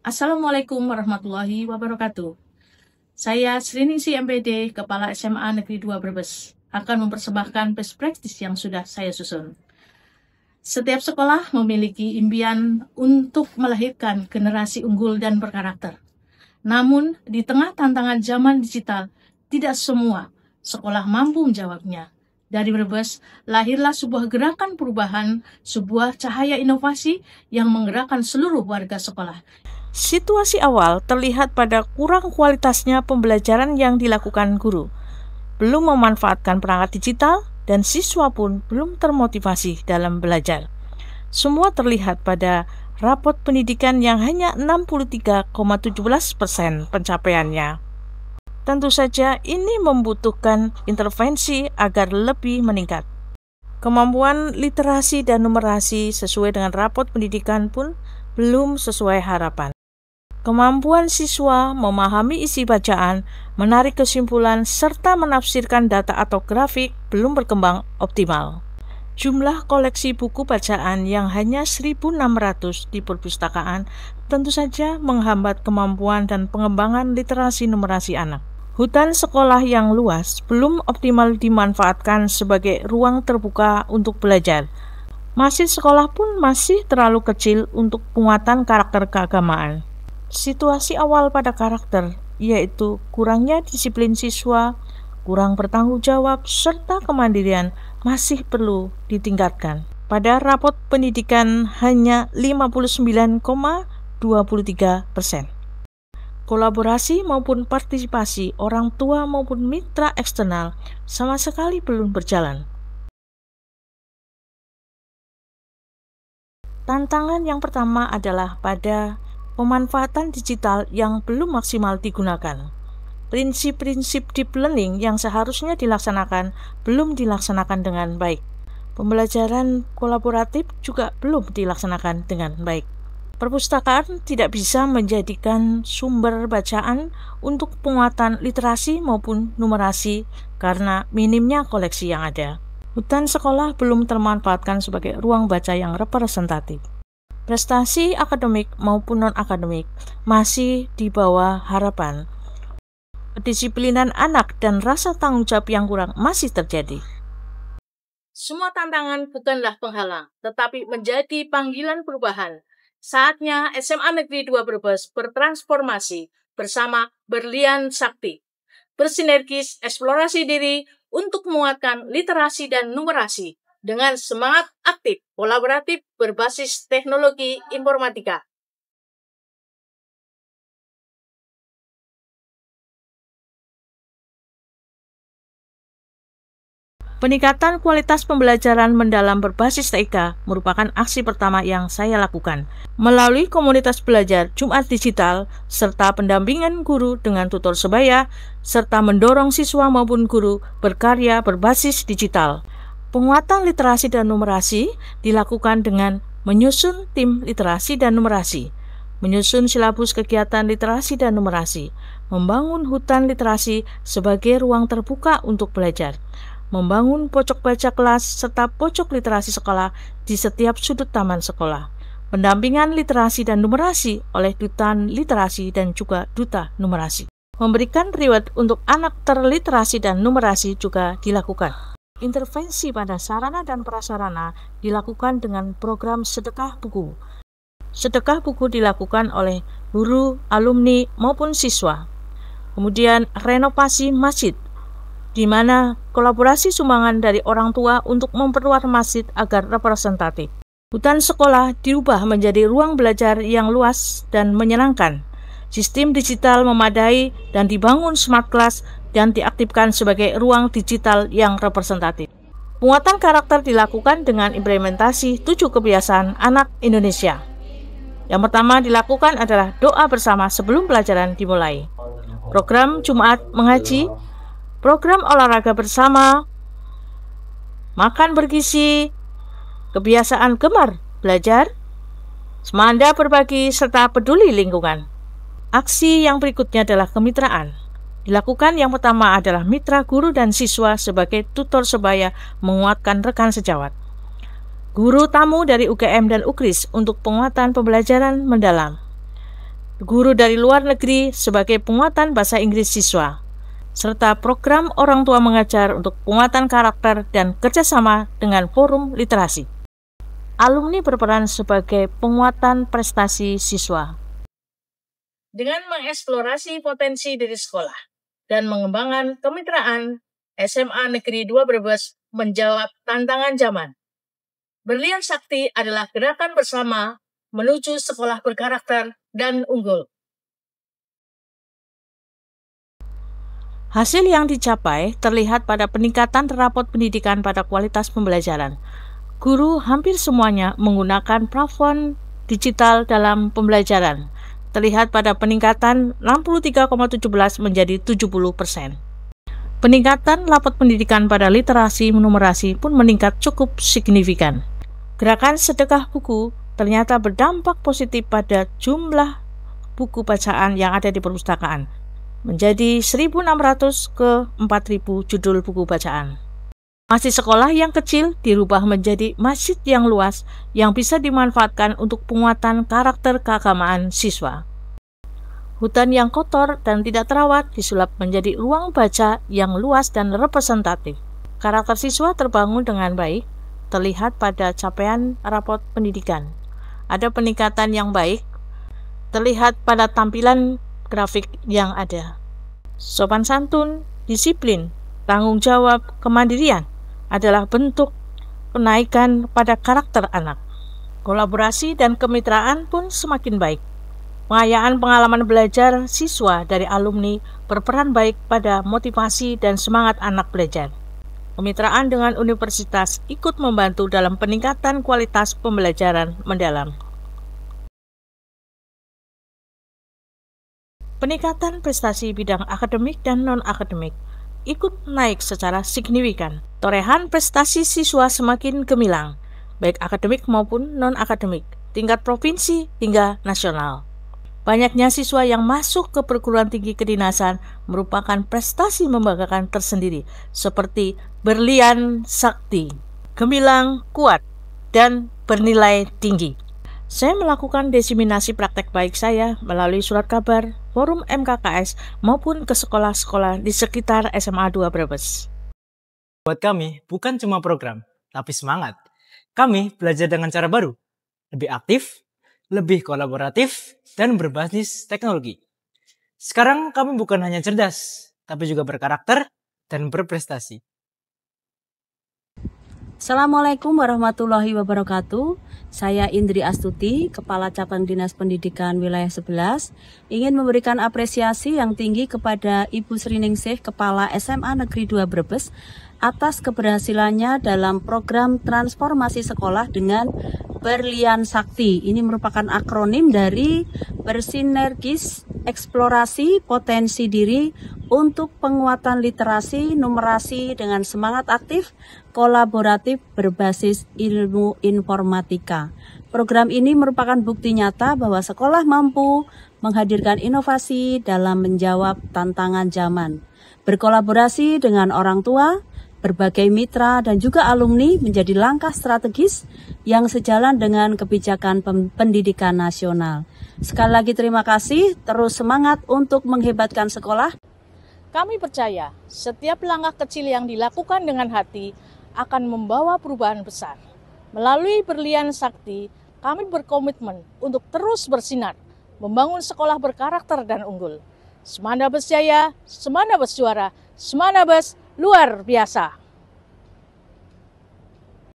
Assalamualaikum warahmatullahi wabarakatuh. Saya Sriningsih MPD, Kepala SMA Negeri 2 Brebes, akan mempersembahkan best practice yang sudah saya susun. Setiap sekolah memiliki impian untuk melahirkan generasi unggul dan berkarakter. Namun, di tengah tantangan zaman digital, tidak semua sekolah mampu menjawabnya. Dari Brebes, lahirlah sebuah gerakan perubahan, sebuah cahaya inovasi yang menggerakkan seluruh warga sekolah. Situasi awal terlihat pada kurang kualitasnya pembelajaran yang dilakukan guru, belum memanfaatkan perangkat digital, dan siswa pun belum termotivasi dalam belajar. Semua terlihat pada rapot pendidikan yang hanya 63,17% pencapaiannya. Tentu saja ini membutuhkan intervensi agar lebih meningkat. Kemampuan literasi dan numerasi sesuai dengan rapot pendidikan pun belum sesuai harapan. Kemampuan siswa memahami isi bacaan, menarik kesimpulan, serta menafsirkan data atau grafik belum berkembang optimal. Jumlah koleksi buku bacaan yang hanya 1.600 di perpustakaan tentu saja menghambat kemampuan dan pengembangan literasi numerasi anak. Hutan sekolah yang luas belum optimal dimanfaatkan sebagai ruang terbuka untuk belajar. Masjid sekolah pun masih terlalu kecil untuk penguatan karakter keagamaan. Situasi awal pada karakter, yaitu kurangnya disiplin siswa, kurang bertanggung jawab, serta kemandirian masih perlu ditingkatkan. Pada rapot pendidikan hanya 59,23%. Kolaborasi maupun partisipasi orang tua maupun mitra eksternal sama sekali belum berjalan. Tantangan yang pertama adalah pada pemanfaatan digital yang belum maksimal digunakan. Prinsip-prinsip deep learning yang seharusnya dilaksanakan belum dilaksanakan dengan baik. Pembelajaran kolaboratif juga belum dilaksanakan dengan baik. Perpustakaan tidak bisa menjadikan sumber bacaan untuk penguatan literasi maupun numerasi karena minimnya koleksi yang ada. Hutan sekolah belum termanfaatkan sebagai ruang baca yang representatif. Prestasi akademik maupun non-akademik masih di bawah harapan. Kedisiplinan anak dan rasa tanggung jawab yang kurang masih terjadi. Semua tantangan bukanlah penghalang, tetapi menjadi panggilan perubahan. Saatnya SMA Negeri 2 Brebes bertransformasi bersama Berlian Sakti. Bersinergis eksplorasi diri untuk menguatkan literasi dan numerasi dengan semangat aktif, kolaboratif, berbasis teknologi informatika. Peningkatan kualitas pembelajaran mendalam berbasis TIK merupakan aksi pertama yang saya lakukan. Melalui komunitas belajar Jumat Digital, serta pendampingan guru dengan tutor sebaya, serta mendorong siswa maupun guru berkarya berbasis digital. Penguatan literasi dan numerasi dilakukan dengan menyusun tim literasi dan numerasi, menyusun silabus kegiatan literasi dan numerasi, membangun hutan literasi sebagai ruang terbuka untuk belajar, membangun pojok baca kelas serta pojok literasi sekolah di setiap sudut taman sekolah, pendampingan literasi dan numerasi oleh duta literasi dan juga duta numerasi. Memberikan reward untuk anak terliterasi dan numerasi juga dilakukan. Intervensi pada sarana dan prasarana dilakukan dengan program sedekah buku. Sedekah buku dilakukan oleh guru, alumni maupun siswa. Kemudian renovasi masjid, di mana kolaborasi sumbangan dari orang tua untuk memperluas masjid agar representatif. Hutan sekolah diubah menjadi ruang belajar yang luas dan menyenangkan. Sistem digital memadai dan dibangun smart class dan diaktifkan sebagai ruang digital yang representatif. Penguatan karakter dilakukan dengan implementasi 7 kebiasaan anak Indonesia. Yang pertama dilakukan adalah doa bersama sebelum pelajaran dimulai. Program Jumat mengaji, program olahraga bersama, makan bergizi, kebiasaan gemar belajar, semanda berbagi, serta peduli lingkungan. Aksi yang berikutnya adalah kemitraan. Dilakukan yang pertama adalah mitra guru dan siswa sebagai tutor sebaya menguatkan rekan sejawat. Guru tamu dari UGM dan UKRIS untuk penguatan pembelajaran mendalam. guru dari luar negeri sebagai penguatan bahasa Inggris siswa, serta program orang tua mengajar untuk penguatan karakter dan kerjasama dengan forum literasi. Alumni berperan sebagai penguatan prestasi siswa. Dengan mengeksplorasi potensi diri sekolah dan mengembangkan kemitraan, SMA Negeri 2 Brebes menjawab tantangan zaman. Berlian Sakti adalah gerakan bersama menuju sekolah berkarakter dan unggul. Hasil yang dicapai terlihat pada peningkatan rapot pendidikan pada kualitas pembelajaran. Guru hampir semuanya menggunakan platform digital dalam pembelajaran. Terlihat pada peningkatan 63,17 menjadi 70%. Peningkatan rapot pendidikan pada literasi numerasi pun meningkat cukup signifikan. Gerakan sedekah buku ternyata berdampak positif pada jumlah buku bacaan yang ada di perpustakaan, menjadi 1.600 ke 4.000 judul buku bacaan. Masjid sekolah yang kecil dirubah menjadi masjid yang luas yang bisa dimanfaatkan untuk penguatan karakter keagamaan siswa. Hutan yang kotor dan tidak terawat disulap menjadi ruang baca yang luas dan representatif. Karakter siswa terbangun dengan baik, terlihat pada capaian rapot pendidikan. Ada peningkatan yang baik, terlihat pada tampilan grafik yang ada. Sopan santun, disiplin, tanggung jawab, kemandirian adalah bentuk penaikan pada karakter anak. Kolaborasi dan kemitraan pun semakin baik. Pengayaan pengalaman belajar siswa dari alumni berperan baik pada motivasi dan semangat anak belajar. Kemitraan dengan universitas ikut membantu dalam peningkatan kualitas pembelajaran mendalam. Peningkatan prestasi bidang akademik dan non-akademik ikut naik secara signifikan. Torehan prestasi siswa semakin gemilang, baik akademik maupun non-akademik, tingkat provinsi hingga nasional. Banyaknya siswa yang masuk ke perguruan tinggi kedinasan merupakan prestasi membanggakan tersendiri, seperti Berlian Sakti, gemilang, kuat, dan bernilai tinggi. Saya melakukan diseminasi praktek baik saya melalui surat kabar, forum MKKS, maupun ke sekolah-sekolah di sekitar SMA 2 Brebes. Buat kami, bukan cuma program, tapi semangat. Kami belajar dengan cara baru, lebih aktif, lebih kolaboratif, dan berbasis teknologi. Sekarang kami bukan hanya cerdas, tapi juga berkarakter dan berprestasi. Assalamualaikum warahmatullahi wabarakatuh. Saya Indri Astuti, Kepala Cabang Dinas Pendidikan Wilayah 11, ingin memberikan apresiasi yang tinggi kepada Ibu Sriningsih, Kepala SMA Negeri 2 Brebes, atas keberhasilannya dalam program transformasi sekolah dengan Berlian Sakti. Ini merupakan akronim dari bersinergis eksplorasi potensi diri untuk penguatan literasi numerasi dengan semangat aktif kolaboratif berbasis ilmu informatika. Program ini merupakan bukti nyata bahwa sekolah mampu menghadirkan inovasi dalam menjawab tantangan zaman. Berkolaborasi dengan orang tua, berbagai mitra dan juga alumni menjadi langkah strategis yang sejalan dengan kebijakan pendidikan nasional. Sekali lagi terima kasih, terus semangat untuk menghebatkan sekolah. Kami percaya setiap langkah kecil yang dilakukan dengan hati akan membawa perubahan besar. Melalui Berlian Sakti, kami berkomitmen untuk terus bersinar, membangun sekolah berkarakter dan unggul. Semanabes jaya, Semanabes juara, Semanabes luar biasa.